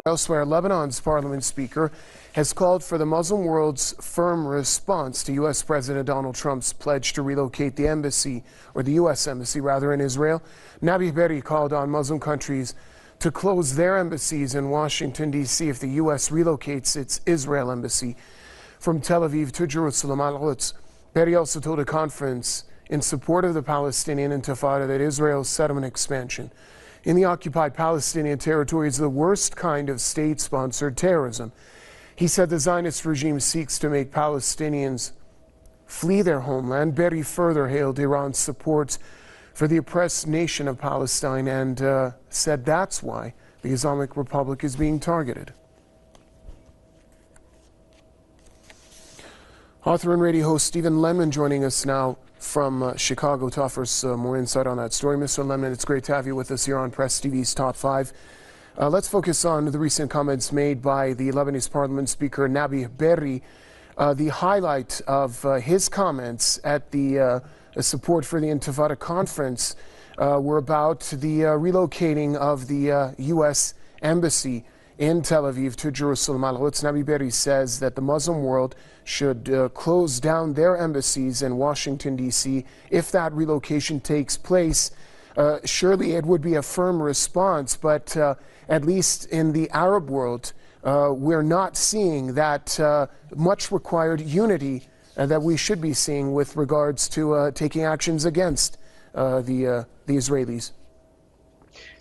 Elsewhere, Lebanon's parliament speaker has called for the Muslim world's firm response to U.S. President Donald Trump's pledge to relocate the embassy, or the U.S. embassy rather, in Israel. Nabi Berri called on Muslim countries to close their embassies in Washington, D.C. if the U.S. relocates its Israel embassy from Tel Aviv to Jerusalem. Al-Quds. Berri also told a conference in support of the Palestinian Intifada that Israel's settlement expansion in the occupied Palestinian territory is the worst kind of state-sponsored terrorism. He said the Zionist regime seeks to make Palestinians flee their homeland. Berri further hailed Iran's support for the oppressed nation of Palestine and said that's why the Islamic Republic is being targeted. Author and radio host Stephen Lemon joining us now from Chicago to offer us more insight on that story. Mr. Lemon, it's great to have you with us here on Press TV's Top 5. Let's focus on the recent comments made by the Lebanese Parliament Speaker Nabi Berri. The highlight of his comments at the Support for the Intifada conference were about the relocating of the U.S. embassy in Tel Aviv to Jerusalem. Al-Quds. Nabi Berri says that the Muslim world should close down their embassies in Washington, D.C. if that relocation takes place. Surely it would be a firm response, but at least in the Arab world, we're not seeing that much required unity that we should be seeing with regards to taking actions against the Israelis.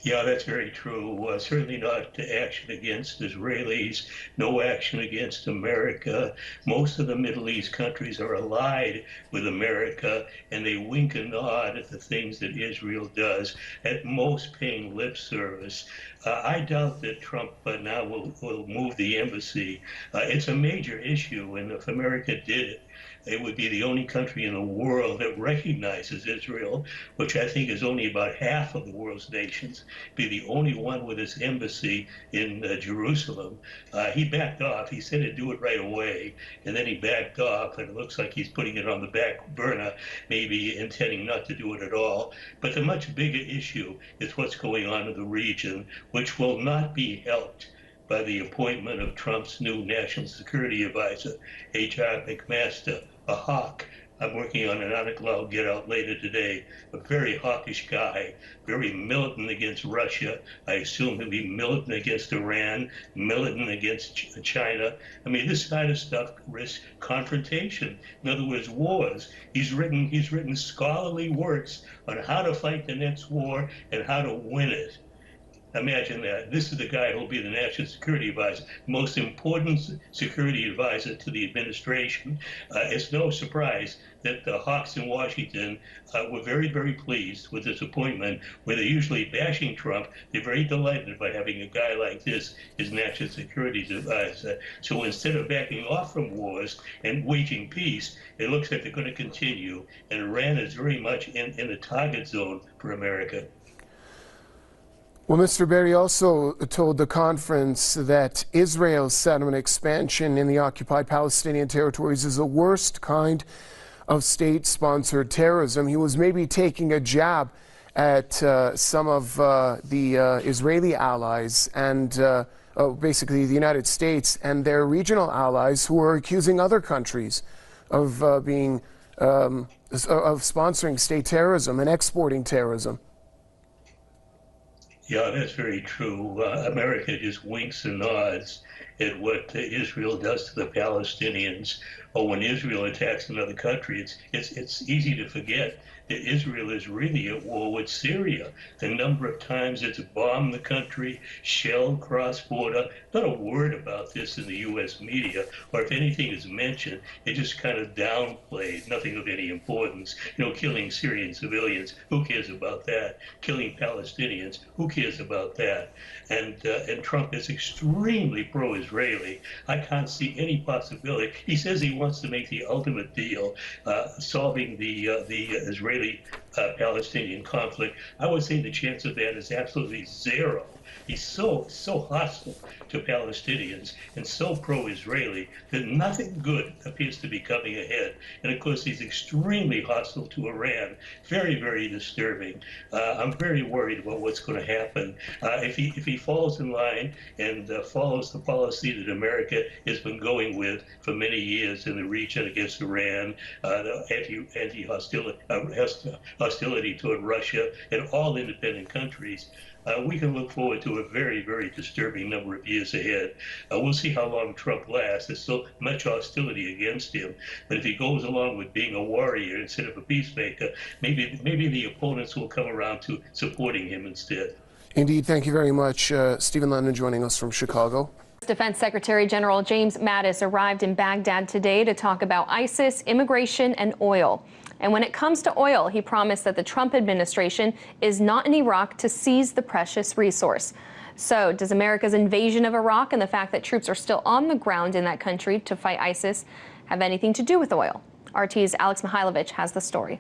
Yeah, that's very true. Certainly not action against Israelis, no action against America. Most of the Middle East countries are allied with America, and they wink and nod at the things that Israel does, at most paying lip service. I doubt that Trump now will move the embassy. It's a major issue, and if America did it, it would be the only country in the world that recognizes Israel, which I think is only about half of the world's nations, be the only one with its embassy in Jerusalem. He backed off. He said he'd do it right away, and then he backed off, and it looks like he's putting it on the back burner, maybe intending not to do it at all. But the much bigger issue is what's going on in the region, which will not be helped by the appointment of Trump's new national security advisor, H.R. McMaster, a hawk. I'm working on an article I'll get out later today. A very hawkish guy, very militant against Russia. I assume he'll be militant against Iran, militant against China. I mean, this kind of stuff risks confrontation. In other words, wars. He's written scholarly works on how to fight the next war and how to win it. Imagine that. This is the guy who will be the national security advisor, most important security advisor to the administration. It's no surprise that the hawks in Washington were very, very pleased with this appointment, where they're usually bashing Trump. They're very delighted by having a guy like this as national security advisor. So instead of backing off from wars and waging peace, it looks like they're going to continue. And Iran is very much in the target zone for America. Well, Mr. Berri also told the conference that Israel's settlement expansion in the occupied Palestinian territories is the worst kind of state-sponsored terrorism. He was maybe taking a jab at some of the Israeli allies and basically the United States and their regional allies who are accusing other countries of of sponsoring state terrorism and exporting terrorism. Yeah, that's very true. America just winks and nods at what Israel does to the Palestinians. Or when Israel attacks another country, it's easy to forget that Israel is really at war with Syria. The number of times it's bombed the country, shelled cross-border, not a word about this in the U.S. media, or if anything is mentioned, it just kind of downplayed, nothing of any importance. You know, killing Syrian civilians, who cares about that? Killing Palestinians, who cares about that? And Trump is extremely pro-Israeli. I can't see any possibility. He says he wants to make the ultimate deal, solving the Israeli Palestinian conflict. I would say the chance of that is absolutely zero. He's so hostile to Palestinians and so pro-Israeli that nothing good appears to be coming ahead. And of course, he's extremely hostile to Iran. Very, very disturbing. I'm very worried about what's going to happen if he falls in line and follows the policy that America has been going with for many years in the region against Iran, the hostility toward Russia and all independent countries. We can look forward to a very, very disturbing number of years ahead. We'll see how long Trump lasts. There's still much hostility against him. But if he goes along with being a warrior instead of a peacemaker, maybe the opponents will come around to supporting him instead. Indeed. Thank you very much. Stephen Lemon joining us from Chicago. Defense Secretary General James Mattis arrived in Baghdad today to talk about ISIS, immigration, and oil. And when it comes to oil, he promised that the Trump administration is not in Iraq to seize the precious resource. So does America's invasion of Iraq and the fact that troops are still on the ground in that country to fight ISIS have anything to do with oil? RT's Alex Mihailovich has the story.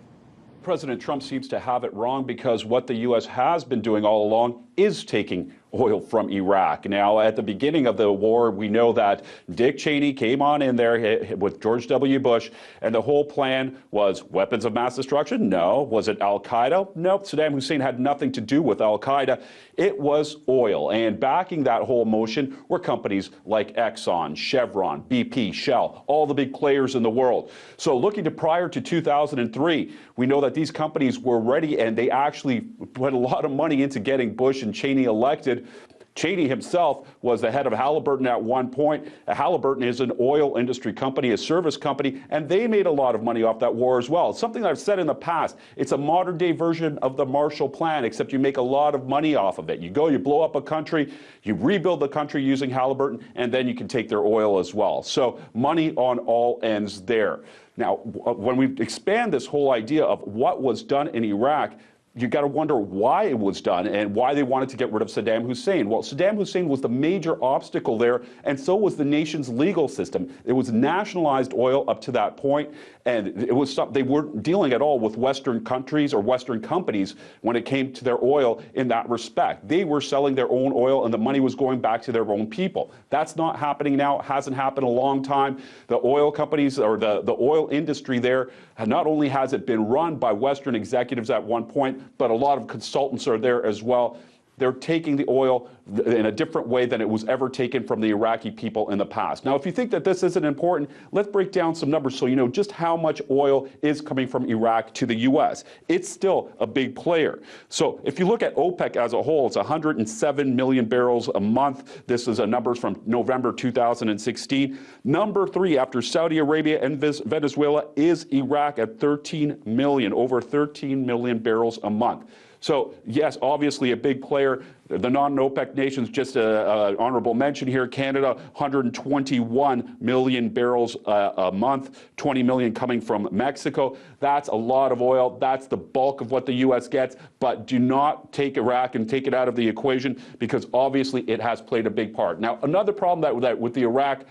President Trump seems to have it wrong because what the U.S. has been doing all along is taking oil from Iraq. Now, at the beginning of the war, we know that Dick Cheney came on in there with George W. Bush, and the whole plan was weapons of mass destruction? No. Was it al-Qaeda? Nope. Saddam Hussein had nothing to do with al-Qaeda. It was oil. And backing that whole motion were companies like Exxon, Chevron, BP, Shell, all the big players in the world. So looking to prior to 2003, we know that these companies were ready, and they actually put a lot of money into getting Bush and Cheney elected. Cheney himself was the head of Halliburton at one point. Halliburton is an oil industry company, a service company, and they made a lot of money off that war as well. It's something that I've said in the past. It's a modern day version of the Marshall Plan, except you make a lot of money off of it. You go, you blow up a country, you rebuild the country using Halliburton, and then you can take their oil as well. So money on all ends there. Now, when we expand this whole idea of what was done in Iraq, you got to wonder why it was done and why they wanted to get rid of Saddam Hussein. Well, Saddam Hussein was the major obstacle there, and so was the nation's legal system. It was nationalized oil up to that point, and it was they weren't dealing at all with Western countries or Western companies when it came to their oil in that respect. They were selling their own oil, and the money was going back to their own people. That's not happening now. It hasn't happened in a long time. The oil companies or the oil industry there, not only has it been run by Western executives at one point, but a lot of consultants are there as well. They're taking the oil in a different way than it was ever taken from the Iraqi people in the past. Now, if you think that this isn't important, let's break down some numbers so you know just how much oil is coming from Iraq to the U.S. It's still a big player. So if you look at OPEC as a whole, it's 107 million barrels a month. This is a numbers from November 2016. Number 3 after Saudi Arabia and Venezuela is Iraq at 13 million, over 13 million barrels a month. So, yes, obviously a big player. The non-OPEC nations, just an honorable mention here, Canada, 121 million barrels a month, 20 million coming from Mexico. That's a lot of oil. That's the bulk of what the U.S. gets. But do not take Iraq and take it out of the equation, because obviously it has played a big part. Now, another problem that with the Iraq,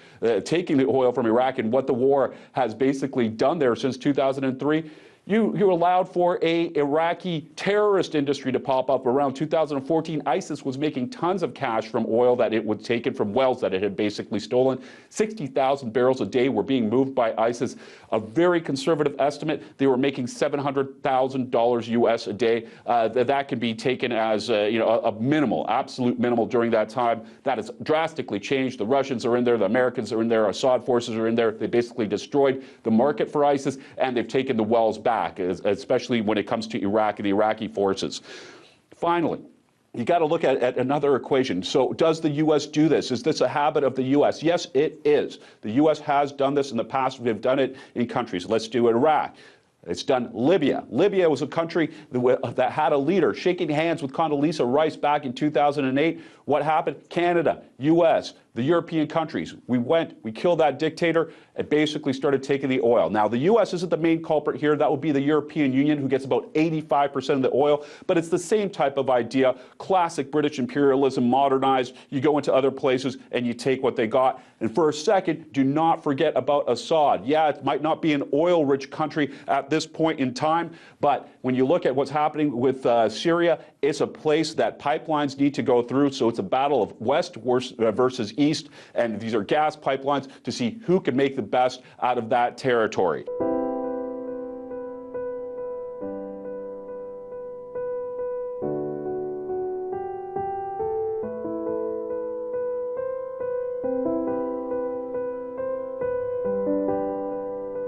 taking the oil from Iraq and what the war has basically done there since 2003, You allowed for a Iraqi terrorist industry to pop up. Around 2014, ISIS was making tons of cash from oil that it would taken from wells that it had basically stolen. 60,000 barrels a day were being moved by ISIS. A very conservative estimate, they were making $700,000 US a day. That can be taken as a minimal, absolute minimal during that time. That has drastically changed. The Russians are in there, the Americans are in there, Assad forces are in there. They basically destroyed the market for ISIS, and they've taken the wells back, especially when it comes to Iraq and the Iraqi forces. Finally, you got to look at another equation. So does the U.S. do this? Is this a habit of the U.S.? Yes, it is. The U.S. has done this in the past. We've done it in countries. Let's do Iraq. It's done Libya. Libya was a country that had a leader shaking hands with Condoleezza Rice back in 2008. What happened? Canada, U.S., the European countries. We killed that dictator and basically started taking the oil. Now, the U.S. isn't the main culprit here. That would be the European Union, who gets about 85% of the oil. But it's the same type of idea. Classic British imperialism, modernized. You go into other places and you take what they got. And for a second, do not forget about Assad. Yeah, it might not be an oil-rich country at this point in time, but when you look at what's happening with Syria, it's a place that pipelines need to go through. So it's a battle of West versus East, and these are gas pipelines to see who can make the best out of that territory.